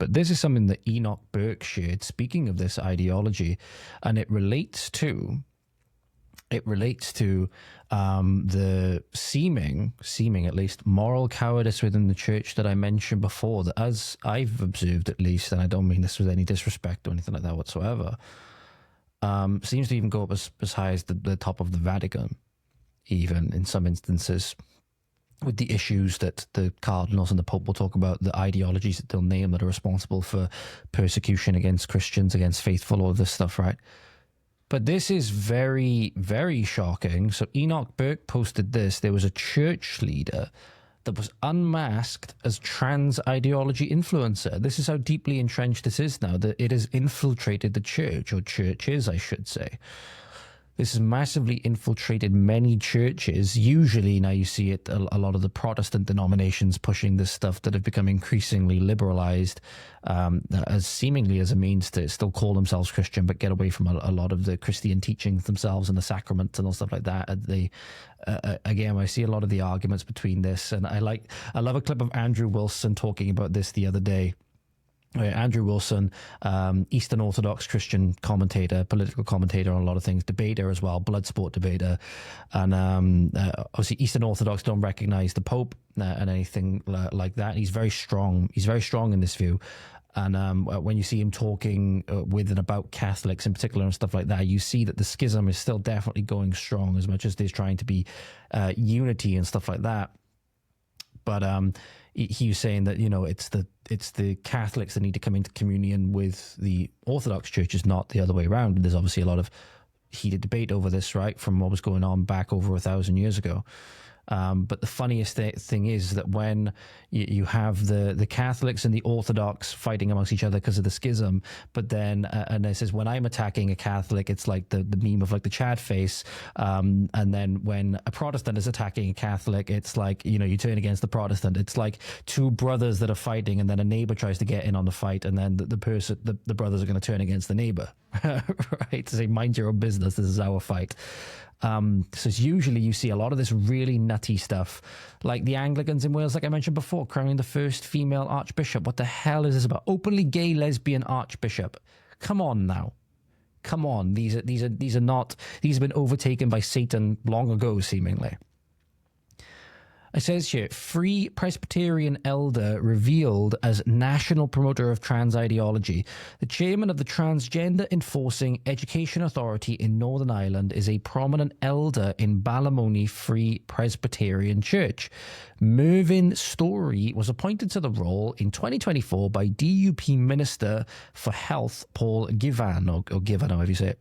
But this is something that Enoch Burke shared, speaking of this ideology, and it relates to the seeming at least moral cowardice within the church that I mentioned before, that, as I've observed at least, and I don't mean this with any disrespect or anything like that whatsoever, seems to even go up as high as the top of the Vatican, even in some instances, with the issues that the cardinals and the Pope will talk about, the ideologies that they'll name that are responsible for persecution against Christians, against faithful, all this stuff, right? But this is very, very shocking. So Enoch Burke posted this. There was a church leader that was unmasked as trans ideology influencer. This is how deeply entrenched this is now, that it has infiltrated the church, or churches, I should say. This has massively infiltrated many churches. Usually now you see it, a lot of the Protestant denominations pushing this stuff that have become increasingly liberalized, as seemingly as a means to still call themselves Christian, but get away from a lot of the Christian teachings themselves and the sacraments and all stuff like that. Again, I see a lot of the arguments between this, and I love a clip of Andrew Wilson talking about this the other day. Andrew Wilson, Eastern Orthodox Christian commentator, political commentator on a lot of things, debater as well, blood sport debater. And obviously Eastern Orthodox don't recognize the Pope and anything like that. He's very strong. He's very strong in this view. And when you see him talking with and about Catholics in particular and stuff like that, you see that the schism is still definitely going strong, as much as there's trying to be unity and stuff like that. But he was saying that, it's the Catholics that need to come into communion with the Orthodox churches, not the other way around. There's obviously a lot of heated debate over this, right, from what was going on back over 1,000 years ago. But the funniest thing is that when you have the Catholics and the Orthodox fighting amongst each other because of the schism, but then, and it says, when I'm attacking a Catholic, it's like the meme of like the Chad face. And then when a Protestant is attacking a Catholic, it's like, you turn against the Protestant. It's like two brothers that are fighting, and then a neighbor tries to get in on the fight, and then the brothers are going to turn against the neighbor, right? To say, mind your own business, this is our fight. So it's usually you see a lot of this really nutty stuff, like the Anglicans in Wales, like I mentioned before, crowning the first female archbishop. What the hell is this about? Openly gay lesbian archbishop. Come on now. Come on. These have been overtaken by Satan long ago, seemingly. It says here, Free Presbyterian elder revealed as national promoter of trans ideology. The chairman of the Transgender Enforcing Education Authority in Northern Ireland is a prominent elder in Ballymoney Free Presbyterian Church. Mervyn Story was appointed to the role in 2024 by DUP Minister for Health Paul Givan, or Givan, however you say it.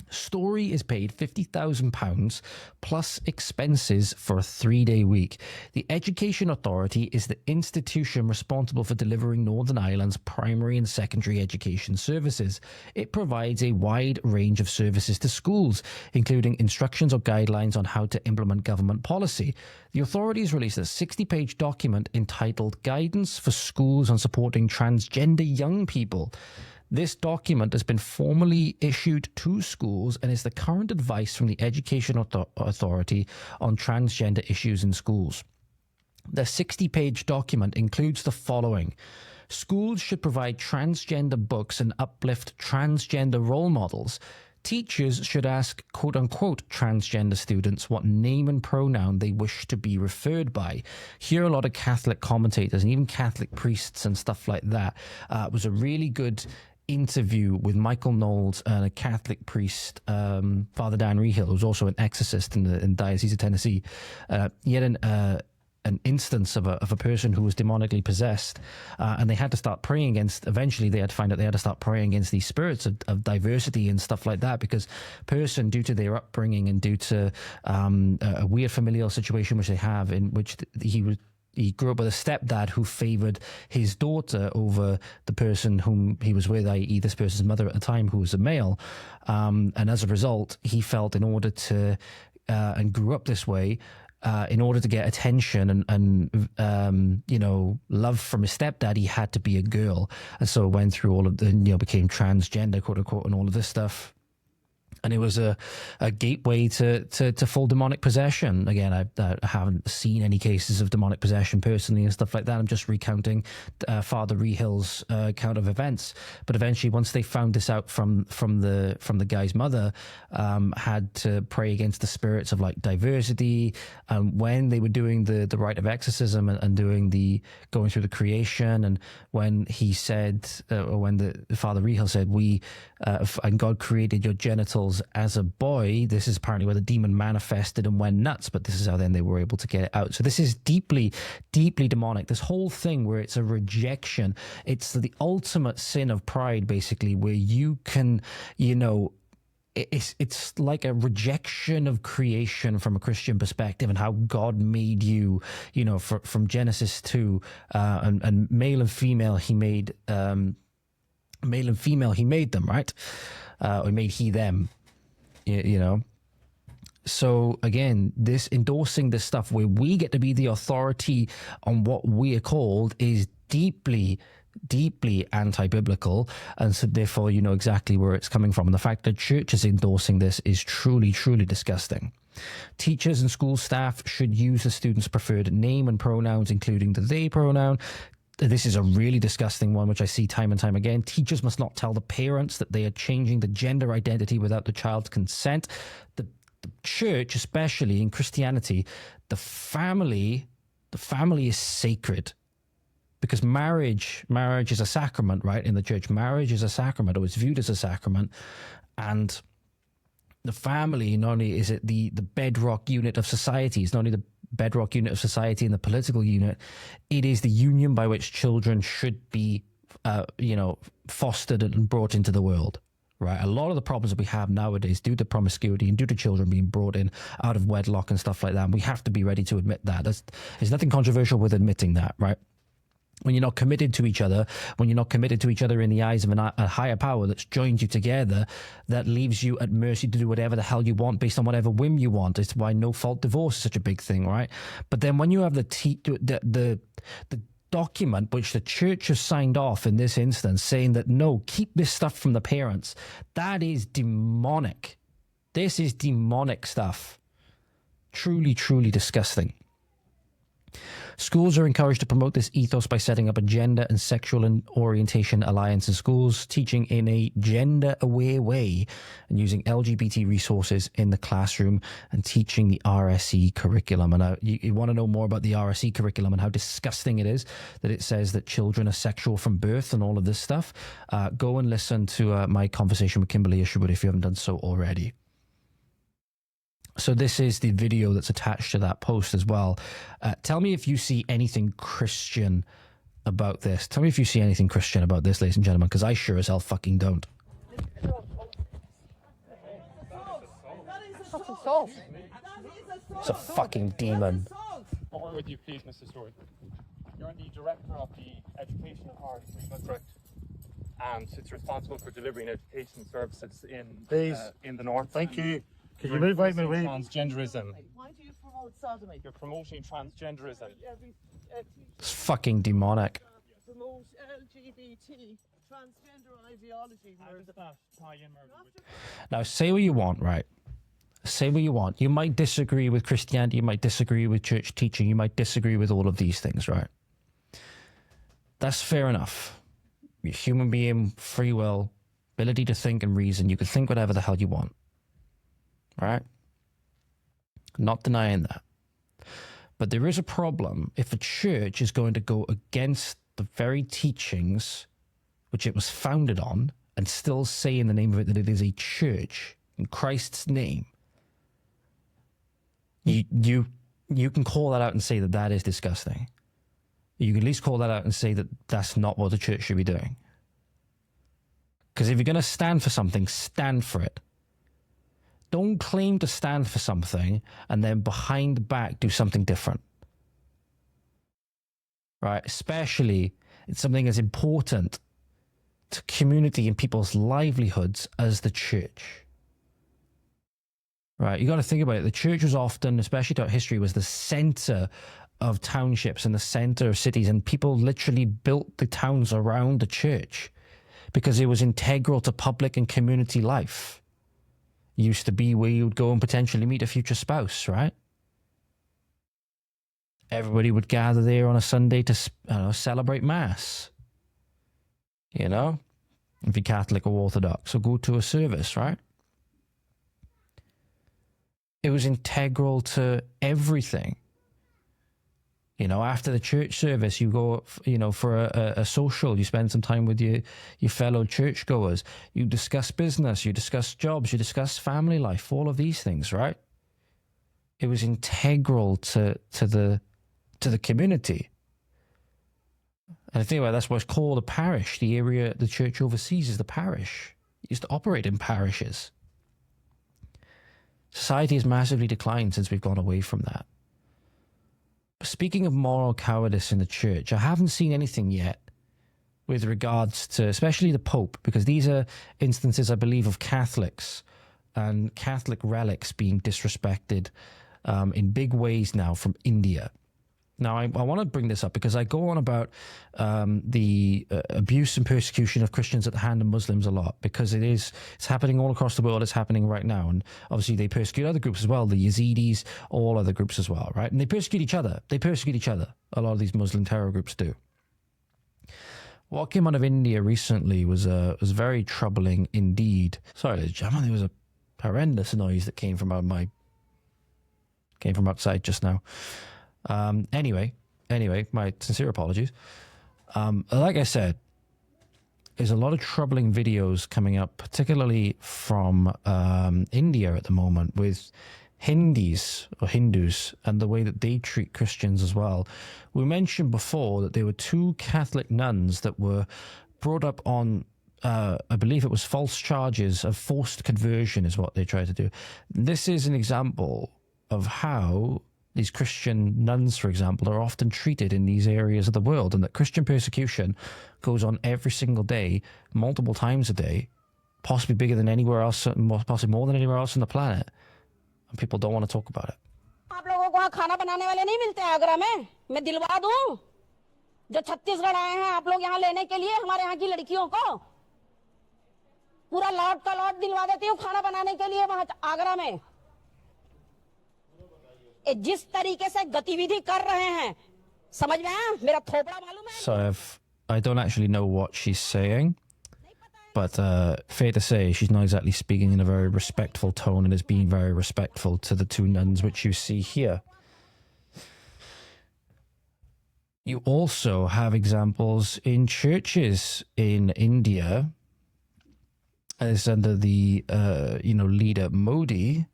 Story is paid £50,000 plus expenses for a 3-day week. The Education Authority is the institution responsible for delivering Northern Ireland's primary and secondary education services. It provides a wide range of services to schools, including instructions or guidelines on how to implement government policy. The authority has released a 60-page document entitled Guidance for Schools on Supporting Transgender Young People. This document has been formally issued to schools and is the current advice from the Education Authority on transgender issues in schools. The 60-page document includes the following. Schools should provide transgender books and uplift transgender role models. Teachers should ask quote-unquote transgender students what name and pronoun they wish to be referred by. Here, a lot of Catholic commentators and even Catholic priests and stuff like that. It was a really good interview with Michael Knowles and a Catholic priest, Father Dan Rehill, who's also an exorcist in the Diocese of Tennessee. He had an instance of a person who was demonically possessed, and they had to start praying against. Eventually, they had to find out they had to start praying against these spirits of diversity and stuff like that, because person, due to their upbringing and due to a weird familial situation which they have, in which he grew up with a stepdad who favored his daughter over the person whom he was with, i.e. this person's mother at the time, who was a male. And as a result, he felt in order to, and grew up this way, in order to get attention and love from his stepdad, he had to be a girl. And so went through all of the, became transgender, quote unquote, and all of this stuff. And it was a gateway to full demonic possession. Again, I haven't seen any cases of demonic possession personally and stuff like that. I'm just recounting Father Rehill's account of events. But eventually, once they found this out from the guy's mother, had to pray against the spirits of like diversity. When they were doing the rite of exorcism and doing going through the creation, and when he said, or when the Father Rehill said, and God created your genitals as a boy, this is apparently where the demon manifested and went nuts, but this is how then they were able to get it out. So this is deeply, deeply demonic. This whole thing where it's a rejection, it's the ultimate sin of pride, basically, where you can, it's like a rejection of creation from a Christian perspective and how God made you, from Genesis 2, and male and female, he made them, right? Or made he them, So again, this endorsing this stuff where we get to be the authority on what we are called is deeply, deeply anti-biblical, and so therefore you know exactly where it's coming from. And the fact that church is endorsing this is truly, truly disgusting. Teachers and school staff should use the student's preferred name and pronouns, including the they pronoun. This is a really disgusting one, which I see time and time again. Teachers must not tell the parents that they are changing the gender identity without the child's consent. The church, especially in Christianity, the family is sacred, because marriage is a sacrament, right? In the church, marriage is a sacrament, or it's viewed as a sacrament, and the family, not only is it the bedrock unit of society, it's not only the bedrock unit of society and the political unit, it is the union by which children should be, fostered and brought into the world, right? A lot of the problems that we have nowadays due to promiscuity and due to children being brought in out of wedlock and stuff like that, and we have to be ready to admit that. There's nothing controversial with admitting that, right? When you're not committed to each other, when you're not committed to each other in the eyes of a higher power that's joined you together, that leaves you at mercy to do whatever the hell you want based on whatever whim you want. It's why no-fault divorce is such a big thing, right? But then when you have the document which the church has signed off in this instance saying that, no, keep this stuff from the parents, that is demonic. This is demonic stuff. Truly, truly disgusting. Schools are encouraged to promote this ethos by setting up a gender and sexual orientation alliance in schools, teaching in a gender-aware way, and using LGBT resources in the classroom, and teaching the RSE curriculum. And you want to know more about the RSE curriculum and how disgusting it is that it says that children are sexual from birth and all of this stuff, go and listen to my conversation with Kimberly Isherwood if you haven't done so already. So this is the video that's attached to that post as well. Tell me if you see anything Christian about this. Tell me if you see anything Christian about this, ladies and gentlemen, because I sure as hell fucking don't. What's assault? It's a fucking demon. Over with you, please, Mr. Stewart. You're the director of the Education Authority, that's correct. And it's responsible for delivering education services in the north. Thank you. Can you move out my way? Transgenderism. Why do you promote sodomy? You're promoting transgenderism. It's fucking demonic. Promote LGBT, transgender ideology. How does that tie in, Murder? Now, say what you want, right? Say what you want. You might disagree with Christianity, you might disagree with church teaching, you might disagree with all of these things, right? That's fair enough. You're a human being, free will, ability to think and reason. You can think whatever the hell you want. Right? Not denying that. But there is a problem if a church is going to go against the very teachings which it was founded on and still say in the name of it that it is a church in Christ's name. You can call that out and say that that is disgusting. You can at least call that out and say that that's not what the church should be doing. Because if you're going to stand for something, stand for it. Don't claim to stand for something and then behind the back do something different. Right? Especially it's something as important to community and people's livelihoods as the church. Right? You got to think about it. The church was often, especially throughout history, was the center of townships and the center of cities, and people literally built the towns around the church because it was integral to public and community life. used to be where you'd go and potentially meet a future spouse, right? Everybody would gather there on a Sunday to celebrate Mass. You know, if you're Catholic or Orthodox, or go to a service, right? It was integral to everything. You know, after the church service, you go, you know, for a social, you spend some time with your fellow churchgoers. You discuss business, you discuss jobs, you discuss family life, all of these things, right? It was integral to the community. And I think about that's what's called a parish. The area the church oversees is the parish. It used to operate in parishes. Society has massively declined since we've gone away from that. Speaking of moral cowardice in the church, I haven't seen anything yet with regards to, especially the Pope, because these are instances, I believe, of Catholics and Catholic relics being disrespected in big ways now from India. Now, I want to bring this up because I go on about the abuse and persecution of Christians at the hand of Muslims a lot, because it's happening all across the world. It's happening right now. And obviously they persecute other groups as well, the Yazidis, all other groups as well, right? And they persecute each other. A lot of these Muslim terror groups do. What came out of India recently was very troubling indeed. Sorry, ladies and gentlemen, there was a horrendous noise that came from outside just now. Anyway, my sincere apologies. Like I said, there's a lot of troubling videos coming up, particularly from India at the moment, with Hindus and the way that they treat Christians as well. We mentioned before that there were 2 Catholic nuns that were brought up on, I believe it was false charges of forced conversion is what they tried to do. This is an example of how these Christian nuns, for example, are often treated in these areas of the world, and that Christian persecution goes on every single day, multiple times a day, possibly bigger than anywhere else, possibly more than anywhere else on the planet, and people don't want to talk about it. आप लोगों को वहाँ खाना बनाने वाले नहीं मिलते आगरा में, मैं दिलवा दूं, जो छत्तीसगढ़ आए हैं आप लोग यहाँ लेने के लिए हमारे यहाँ की लड़कियों को पूरा लॉट का लॉट दिलवा देती हूँ खाना बनाने के लिए वहाँ आगरा में। जिस तरीके से गतिविधि कर रहे हैं समझ में आया मेरा थोपड़ा मालूम है। So I don't actually know what she's saying, but fair to say she's not exactly speaking in a very respectful tone and is being very respectful to the 2 nuns which you see here. You also have examples in churches in India, as under the leader Modi,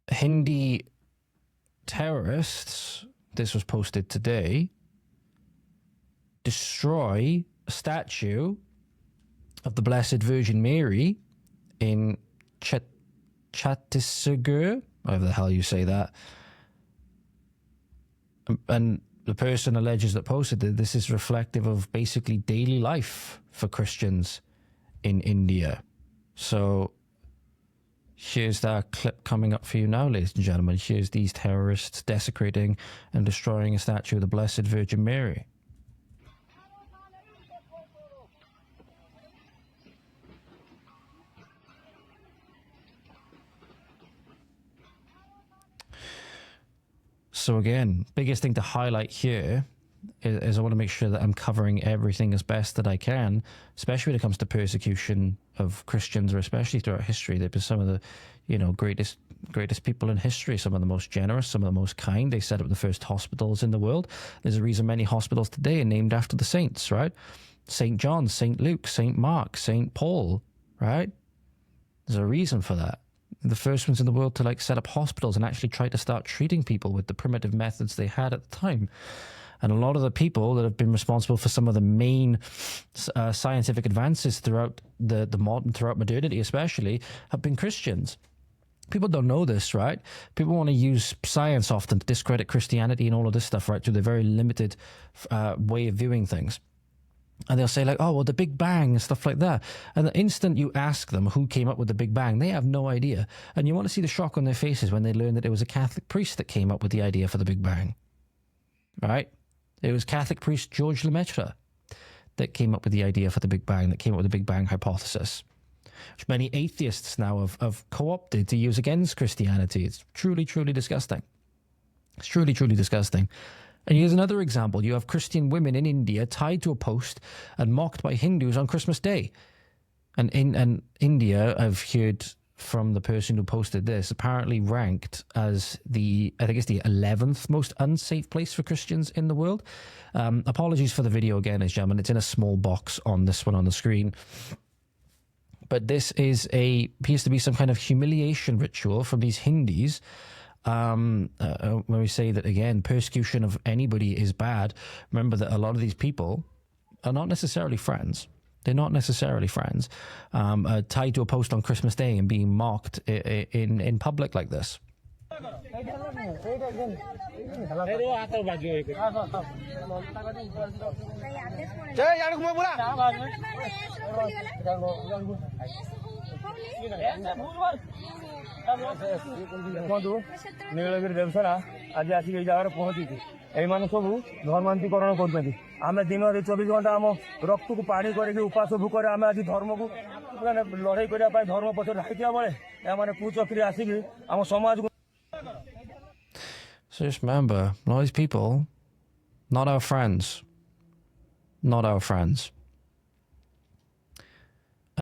Hindi terrorists, this was posted today, destroy a statue of the Blessed Virgin Mary in Chhattisgarh, whatever the hell you say that. And the person alleges that posted that this is reflective of basically daily life for Christians in India. So here's that clip coming up for you now, ladies and gentlemen. Here's these terrorists desecrating and destroying a statue of the Blessed Virgin Mary. So again, biggest thing to highlight here is I want to make sure that I'm covering everything as best that I can, especially when it comes to persecution of Christians, or especially throughout history. They've been some of the, greatest people in history, some of the most generous, some of the most kind. They set up the first hospitals in the world. There's a reason many hospitals today are named after the saints, right? St. John, St. Luke, St. Mark, St. Paul, right? There's a reason for that. The first ones in the world to set up hospitals and actually try to start treating people with the primitive methods they had at the time. And a lot of the people that have been responsible for some of the main scientific advances throughout throughout modernity especially, have been Christians. People don't know this, right? People want to use science often to discredit Christianity and all of this stuff, right, through their very limited way of viewing things. And they'll say the Big Bang and stuff like that. And the instant you ask them who came up with the Big Bang, they have no idea. And you want to see the shock on their faces when they learn that it was a Catholic priest that came up with the idea for the Big Bang. Right? It was Catholic priest George Lemaitre that came up with the idea for the Big Bang, that came up with the Big Bang hypothesis. which many atheists now have co-opted to use against Christianity. It's truly, truly disgusting. It's truly, truly disgusting. And here's another example. You have Christian women in India tied to a post and mocked by Hindus on Christmas Day. And in India, I've heard from the person who posted this, apparently ranked as I think it's the 11th most unsafe place for Christians in the world. Apologies for the video again, ladies and gentlemen. It's in a small box on this one on the screen. But this appears to be some kind of humiliation ritual from these Hindus. When we say that, again, persecution of anybody is bad, remember that a lot of these people are not necessarily friends. They're not necessarily friends. Tied to a post on Christmas Day and being mocked in public like this. Nilgiri Devasena ଆଜି ଆସିକି ଏଇ ଜାଗାରେ ପହଞ୍ଚିଛି। ଏଇମାନେ ସବୁ ଧର୍ମାନ୍ତରୀକରଣ କରୁଛନ୍ତି। ଆମେ ଦିନରେ 24 ଘଣ୍ଟା ଆମ ରକ୍ତକୁ ପାଣି କରିକି ଉପାସ ଭୋକରେ ଆମେ ଆଜି ଧର୍ମକୁ ମାନେ ଲଢ଼େଇ କରିବା ପାଇଁ ଧର୍ମ ପଛରେ ଧାଇଥିବା ବେଳେ ଏମାନେ କୁଚକ୍ରି ଆସିକି ଆମ ସମାଜକୁ। So just remember, all these people, not our friends. Not our friends.